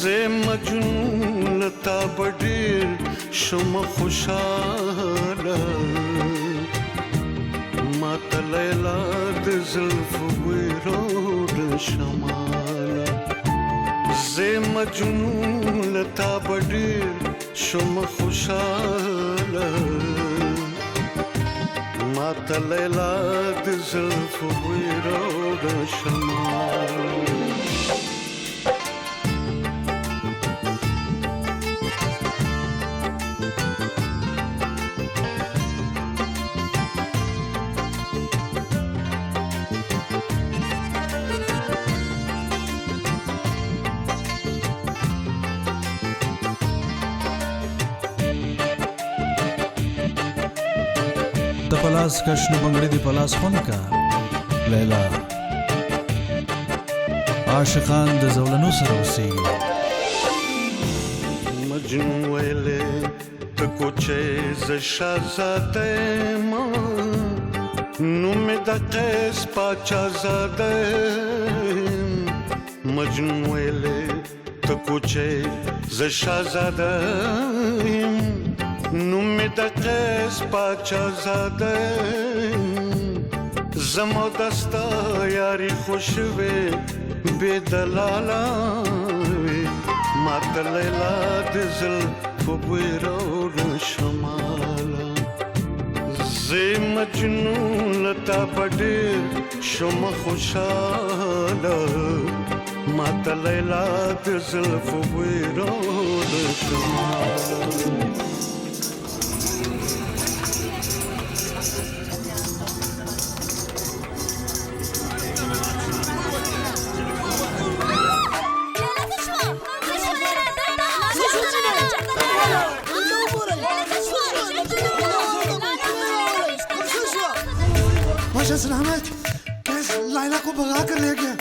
زه مجنون تا بډیر شم خوشاله ما ته لیلا د زلفو ویروړ شماله زه مجنون تا بډیر شم خوشاله ما ته لیلا د زلفو ویروړ شماله د پلاس کشنو بنگړې دی پلاس خون کا لیلا عاشقان د زولنو سره اوسېږي مجنون ویلې ته کوچې ز شهزاده ما نوم د قیس پاچا زاده مجنون ویلې ته کوچې ز شهزاده نوم د قیس پاچا زاده زمو دستا یاری خوشوي بے دلالا ما ته لیلا د زلفو ویروړ شماله زه مجنون تا بډیر شم خوشاله ما ته لیلا د زلفو ویروړ شماله बादशाह सलामत कैस लाइला को भगा कर ले गया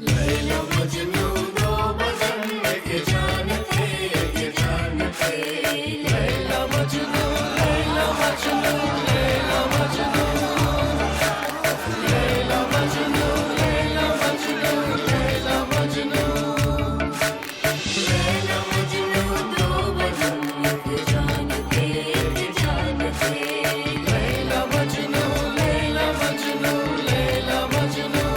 लैला मजनू दो बदन के जान थे लैला मजनू लैला मजनू लैला मजनू लैला मजनू लैला मजनू लैला मजनू लैला मजनू दो बदन के जान थे लैला मजनू लैला मजनू लैला मजनू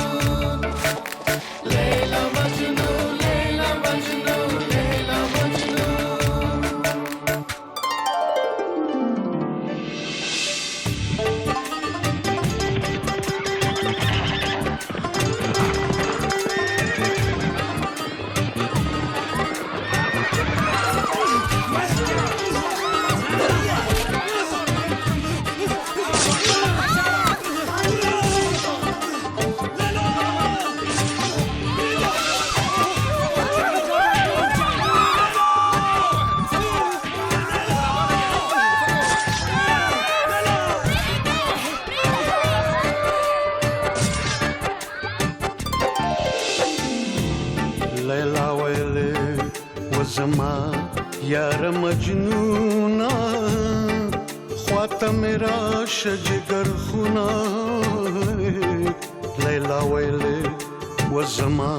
लैला मजनू लैला मजनू लैला मजनू لیلا ویلې وزما یار مجنونا خواته میرا شجگر خونا لیلا ویلې وزما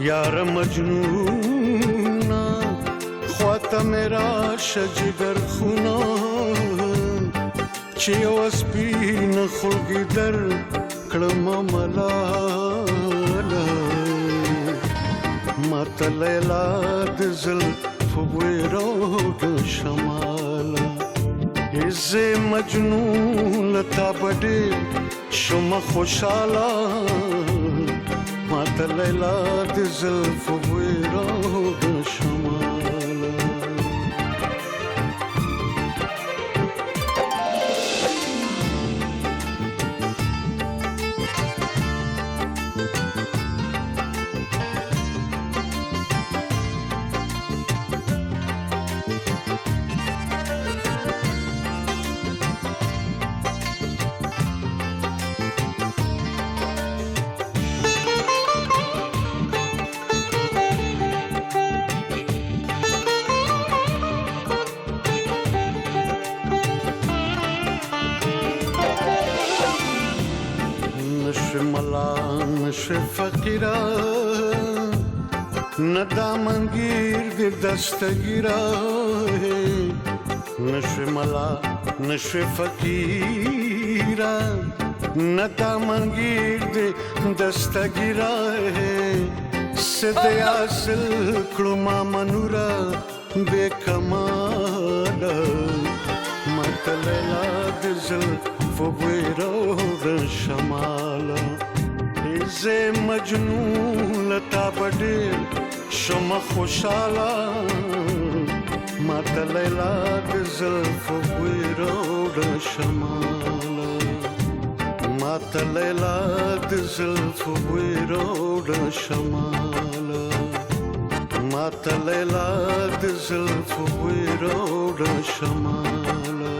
یار مجنونا خواته میرا شجگر خونا چې وسپین خلګي در کړم ملاله ما ته لیلا د زلفو ویروړ شماله زه مجنون تا بډیر شم خوشاله ما ته لیلا د زلفو ویروړ شماله نشه ملا نشه فقیره न दामनगीर दे दस्तगीरा है नशे मला नशे फकीरा न दामनगीर दे दस्तगीरा है सिद्या सिल क्लुमा मनुरा बेकमाला मतलला दिल फुबेरो शमाला इसे मजनू लता बड़े शमा खुशाला मतलला दिल फुबेरो शमाला मतलला दिल फुबेरो शमाला मतलला दिल फुबेरो शमाला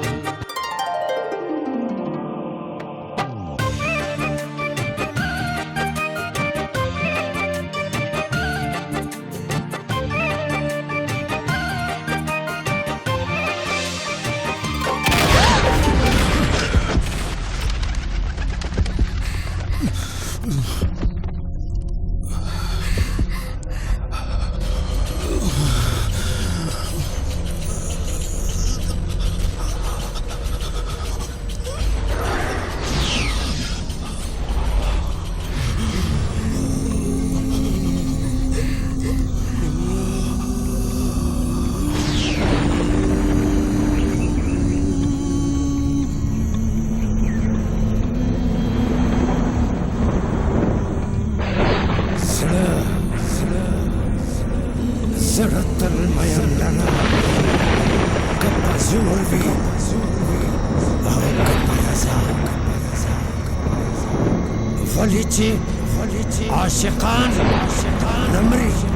زرت الميلنا كبا زورفي أو كبا يزا فليتي عاشقان نمري